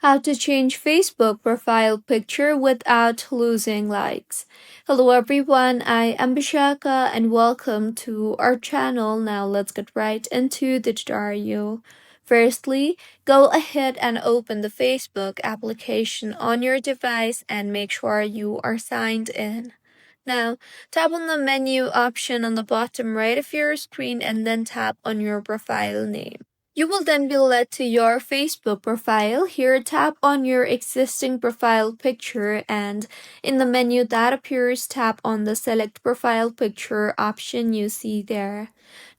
How to change Facebook profile picture without losing likes. Hello everyone, I am Bishaka and welcome to our channel. Now let's get right into the tutorial. Firstly, go ahead and open the Facebook application on your device and make sure you are signed in. Now, tap on the menu option on the bottom right of your screen and then tap on your profile name. You will then be led to your Facebook profile. Here, tap on your existing profile picture, and in the menu that appears, tap on the Select Profile Picture option you see there.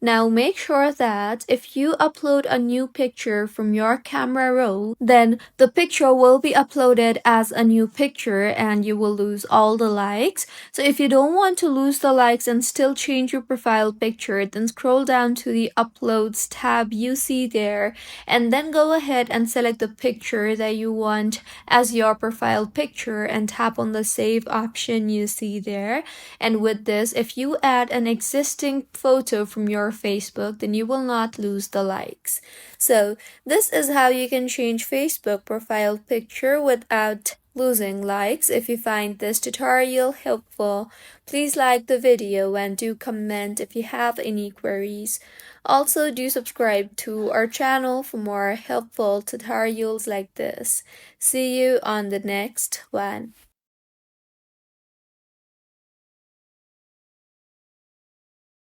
Now, make sure that if you upload a new picture from your camera roll, then the picture will be uploaded as a new picture and you will lose all the likes. So if you don't want to lose the likes and still change your profile picture, then scroll down to the Uploads tab you see there, and then go ahead and select the picture that you want as your profile picture and tap on the Save option you see there. And with this, if you add an existing photo from your Facebook, then you will not lose the likes. So this is how you can change Facebook profile picture without losing likes. If you find this tutorial helpful, please like the video and do comment if you have any queries. Also, do subscribe to our channel for more helpful tutorials like this. See you on the next one.